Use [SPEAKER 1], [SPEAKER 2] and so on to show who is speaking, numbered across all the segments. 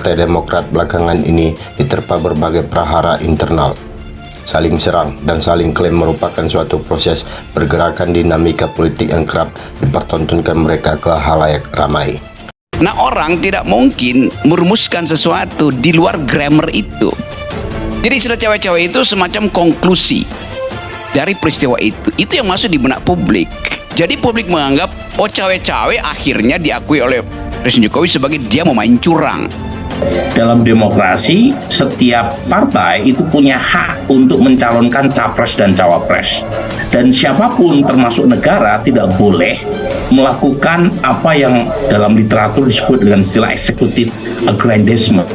[SPEAKER 1] Partai Demokrat belakangan ini diterpa berbagai prahara internal. Saling serang dan saling klaim merupakan suatu proses pergerakan dinamika politik yang kerap dipertontonkan mereka ke khalayak ramai.
[SPEAKER 2] Nah, orang tidak mungkin merumuskan sesuatu di luar grammar itu. Jadi istilah cawe-cawe itu semacam konklusi dari peristiwa itu. Itu yang masuk di benak publik. Jadi publik menganggap, oh cawe-cawe akhirnya diakui oleh Presiden Jokowi sebagai dia mau main curang.
[SPEAKER 3] Dalam demokrasi, setiap partai itu punya hak untuk mencalonkan capres dan cawapres. Dan siapapun termasuk negara tidak boleh melakukan apa yang dalam literatur disebut dengan istilah executive aggrandizement.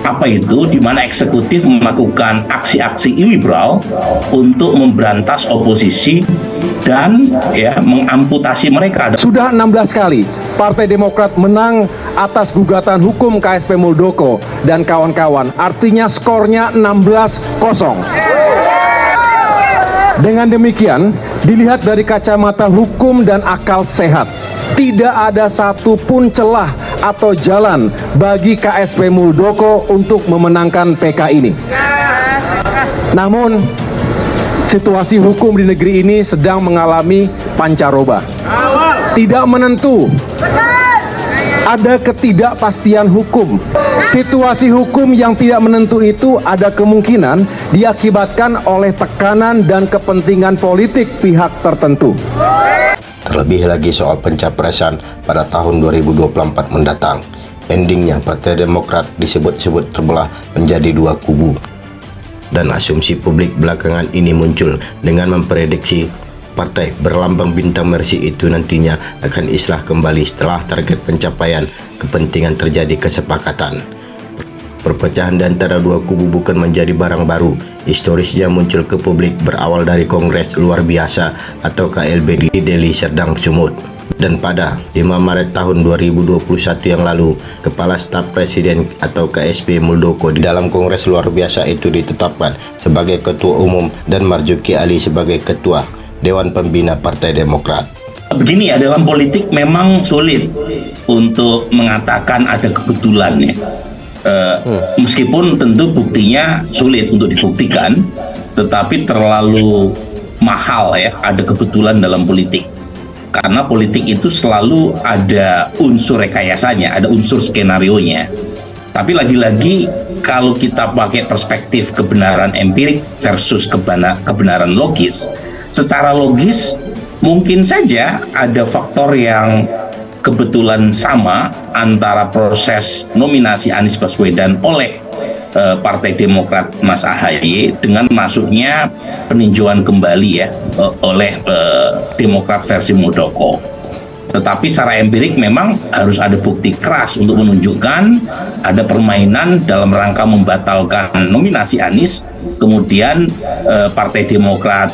[SPEAKER 3] Apa itu? Di mana eksekutif melakukan aksi-aksi iliberal untuk memberantas oposisi dan mengamputasi mereka.
[SPEAKER 4] Sudah 16 kali Partai Demokrat menang atas gugatan hukum KSP Muldoko dan kawan-kawan. Artinya skornya 16-0. Dengan demikian, dilihat dari kacamata hukum dan akal sehat, tidak ada satupun celah atau jalan bagi KSP Muldoko untuk memenangkan PK ini. Namun, situasi hukum di negeri ini sedang mengalami pancaroba. Tidak menentu. Ada ketidakpastian hukum. Situasi hukum yang tidak menentu itu ada kemungkinan diakibatkan oleh tekanan dan kepentingan politik pihak tertentu.
[SPEAKER 1] Terlebih lagi soal pencapresan pada tahun 2024 mendatang. Endingnya Partai Demokrat disebut-sebut terbelah menjadi dua kubu. Dan asumsi publik belakangan ini muncul dengan memprediksi partai berlambang bintang Mercy itu nantinya akan islah kembali setelah target pencapaian kepentingan terjadi kesepakatan. Perpecahan di antara dua kubu bukan menjadi barang baru. Historisnya muncul ke publik berawal dari Kongres Luar Biasa atau KLB di Deli Serdang, Sumut. Dan pada 5 Maret tahun 2021 yang lalu, Kepala Staf Presiden atau KSP Muldoko di dalam Kongres Luar Biasa itu ditetapkan sebagai Ketua Umum dan Marzuki Ali sebagai Ketua Dewan Pembina Partai Demokrat.
[SPEAKER 3] Begini ya, dalam politik memang sulit untuk mengatakan ada kebetulan ya. Meskipun tentu buktinya sulit untuk dibuktikan, tetapi terlalu mahal ya ada kebetulan dalam politik. Karena politik itu selalu ada unsur rekayasanya, ada unsur skenarionya. Tapi lagi-lagi kalau kita pakai perspektif kebenaran empirik versus kebenaran logis, secara logis mungkin saja ada faktor yang kebetulan sama antara proses nominasi Anies Baswedan oleh Partai Demokrat Mas AHY dengan masuknya peninjauan kembali ya oleh Demokrat versi Muldoko. Tetapi secara empirik memang harus ada bukti keras untuk menunjukkan ada permainan dalam rangka membatalkan nominasi Anies, kemudian Partai Demokrat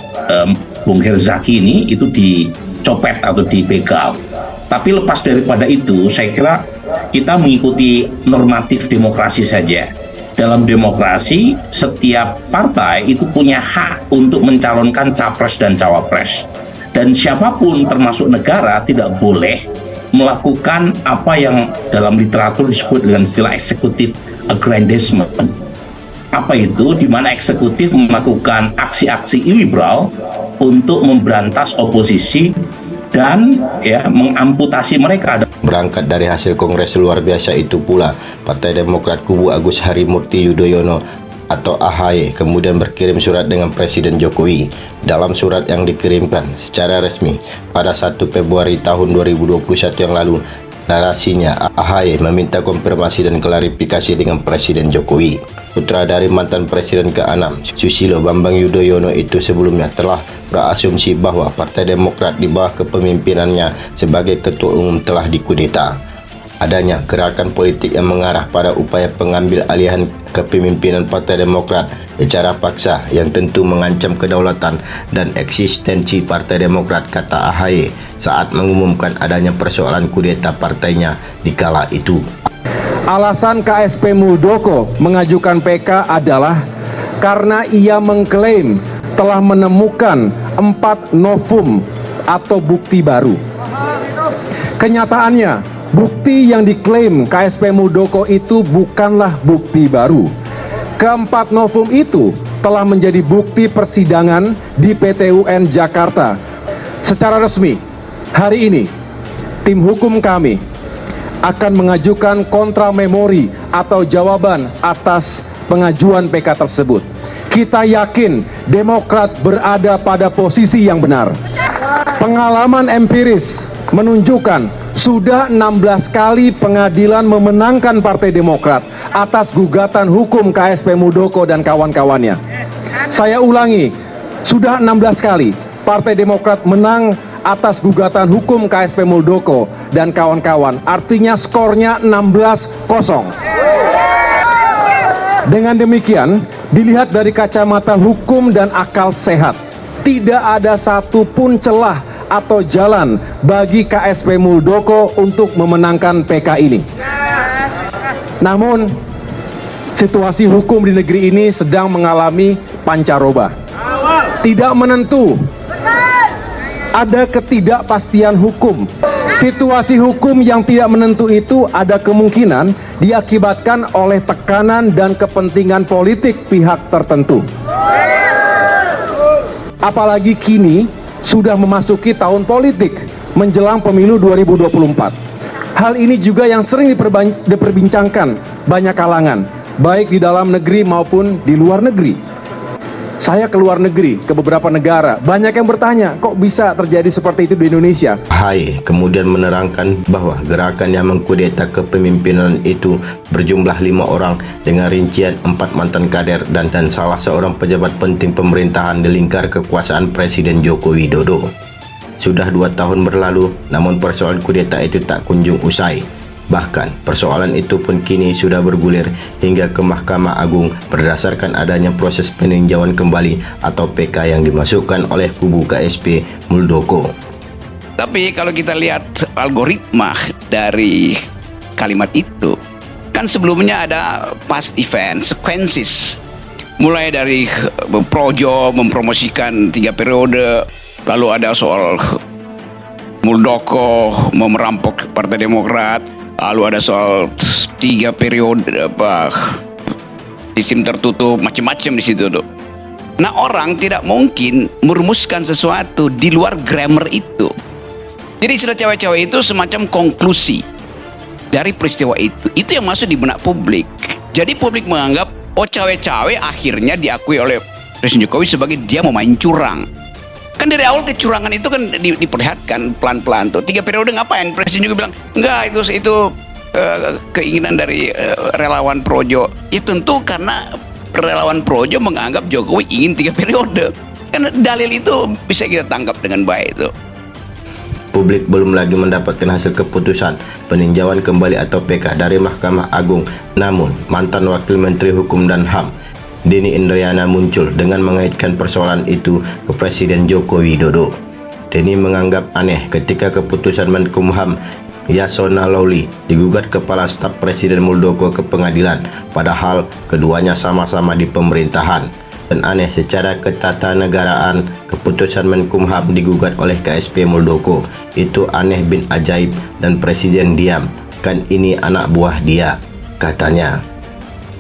[SPEAKER 3] Bung Herzaki ini itu dicopet atau dibegal. Tapi lepas daripada itu, saya kira kita mengikuti normatif demokrasi saja. Dalam demokrasi, setiap partai itu punya hak untuk mencalonkan capres dan cawapres. Dan siapapun termasuk negara tidak boleh melakukan apa yang dalam literatur disebut dengan istilah executive aggrandizement. Apa itu? Di mana eksekutif melakukan aksi-aksi iliberal untuk memberantas oposisi dan mengamputasi mereka.
[SPEAKER 1] Berangkat dari hasil Kongres Luar Biasa itu pula, Partai Demokrat kubu Agus Harimurti Yudhoyono atau AHY kemudian berkirim surat dengan Presiden Jokowi. Dalam surat yang dikirimkan secara resmi pada 1 Februari tahun 2021 yang lalu, narasinya AHY meminta konfirmasi dan klarifikasi dengan Presiden Jokowi. Putra dari mantan Presiden ke-6 Susilo Bambang Yudhoyono itu sebelumnya telah berasumsi bahwa Partai Demokrat di bawah kepemimpinannya sebagai Ketua Umum telah dikudeta. Adanya gerakan politik yang mengarah pada upaya pengambil alihan kepemimpinan Partai Demokrat secara paksa yang tentu mengancam kedaulatan dan eksistensi Partai Demokrat, kata AHY saat mengumumkan adanya persoalan kudeta partainya di kala itu.
[SPEAKER 4] Alasan KSP Muldoko mengajukan PK adalah karena ia mengklaim telah menemukan 4 novum atau bukti baru. Kenyataannya, Bukti yang diklaim KSP Muldoko itu bukanlah bukti baru. Keempat novum itu telah menjadi bukti persidangan di PT UN Jakarta. Secara resmi, hari ini, tim hukum kami akan mengajukan kontra memori atau jawaban atas pengajuan PK tersebut. Kita yakin Demokrat berada pada posisi yang benar. Pengalaman empiris menunjukkan sudah 16 kali pengadilan memenangkan Partai Demokrat atas gugatan hukum KSP Muldoko dan kawan-kawannya. Saya ulangi, sudah 16 kali Partai Demokrat menang atas gugatan hukum KSP Muldoko dan kawan-kawan. Artinya skornya 16-0. Dengan demikian, dilihat dari kacamata hukum dan akal sehat, tidak ada satupun celah atau jalan bagi KSP Muldoko untuk memenangkan PK ini. Namun, situasi hukum di negeri ini sedang mengalami pancaroba. Tidak menentu. Ada ketidakpastian hukum. Situasi hukum yang tidak menentu itu ada kemungkinan diakibatkan oleh tekanan dan kepentingan politik pihak tertentu. Apalagi kini sudah memasuki tahun politik menjelang pemilu 2024. Hal ini juga yang sering diperbincangkan banyak kalangan, baik di dalam negeri maupun di luar negeri. Saya ke luar negeri, ke beberapa negara, banyak yang bertanya, kok bisa terjadi seperti itu di Indonesia?
[SPEAKER 1] AHY kemudian menerangkan bahwa gerakan yang mengkudeta kepemimpinan itu berjumlah 5 orang dengan rincian 4 mantan kader dan salah seorang pejabat penting pemerintahan di lingkar kekuasaan Presiden Joko Widodo. Sudah 2 tahun berlalu, namun persoalan kudeta itu tak kunjung usai. Bahkan persoalan itu pun kini sudah bergulir hingga ke Mahkamah Agung berdasarkan adanya proses peninjauan kembali atau PK yang dimasukkan oleh kubu KSP Muldoko.
[SPEAKER 2] Tapi kalau kita lihat algoritma dari kalimat itu, kan sebelumnya ada past event, sequences. Mulai dari projo mempromosikan 3 periode, lalu ada soal Muldoko mau merampok Partai Demokrat, lalu ada soal 3 periode sistem tertutup, macam-macam di situ tuh. Nah, orang tidak mungkin merumuskan sesuatu di luar grammar itu. Jadi istilah cawe-cawe itu semacam konklusi dari peristiwa itu. Itu yang masuk di benak publik. Jadi publik menganggap, oh cawe-cawe akhirnya diakui oleh Presiden Jokowi sebagai dia mau main curang. Kan dari awal kecurangan itu kan diperlihatkan pelan-pelan tuh. 3 periode ngapain? Presiden juga bilang, enggak itu keinginan dari relawan Projo. Ya tentu karena relawan Projo menganggap Jokowi ingin 3 periode. Kan dalil itu bisa kita tangkap dengan baik itu.
[SPEAKER 1] Publik belum lagi mendapatkan hasil keputusan peninjauan kembali atau PK dari Mahkamah Agung. Namun, mantan Wakil Menteri Hukum dan HAM Denny Indrayana muncul dengan mengaitkan persoalan itu ke Presiden Joko Widodo. Denny menganggap aneh ketika keputusan Menkumham Yasona Lawli digugat Kepala Staf Presiden Muldoko ke pengadilan, padahal keduanya sama-sama di pemerintahan. Dan aneh secara ketatanegaraan keputusan Menkumham digugat oleh KSP Muldoko. Itu aneh bin ajaib dan Presiden diam. Kan ini anak buah dia, katanya.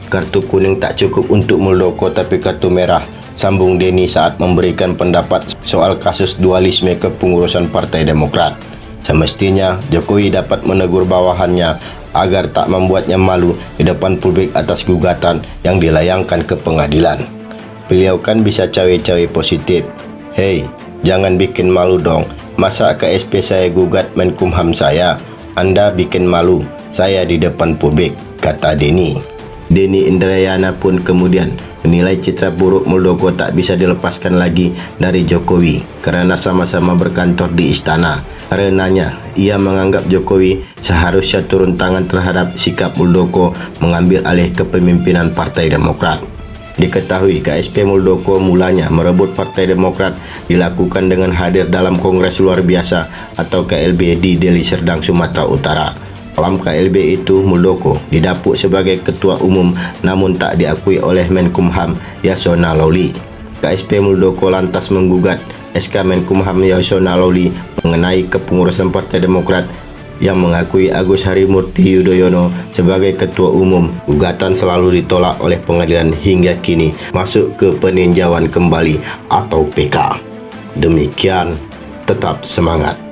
[SPEAKER 1] Kartu kuning tak cukup untuk Muldoko tapi kartu merah, sambung Denny saat memberikan pendapat soal kasus dualisme kepengurusan Partai Demokrat. Semestinya Jokowi dapat menegur bawahannya agar tak membuatnya malu di depan publik atas gugatan yang dilayangkan ke pengadilan. Beliau kan bisa cawe-cawe positif. Hei, jangan bikin malu dong. Masa KSP saya gugat Menkumham saya? Anda bikin malu saya di depan publik, kata Denny. Denny Indrayana pun kemudian menilai citra buruk Muldoko tak bisa dilepaskan lagi dari Jokowi karena sama-sama berkantor di istana. Karenanya, ia menganggap Jokowi seharusnya turun tangan terhadap sikap Muldoko mengambil alih kepemimpinan Partai Demokrat. Diketahui KSP Muldoko mulanya merebut Partai Demokrat dilakukan dengan hadir dalam Kongres Luar Biasa atau KLB di Deli Serdang, Sumatera Utara. Dalam KLB itu, Muldoko didapuk sebagai ketua umum namun tak diakui oleh Menkumham Yasona Lawli. KSP Muldoko lantas menggugat SK Menkumham Yasona Lawli mengenai kepengurusan Partai Demokrat yang mengakui Agus Harimurti Yudhoyono sebagai ketua umum. Gugatan selalu ditolak oleh pengadilan hingga kini masuk ke peninjauan kembali atau PK. Demikian, tetap semangat.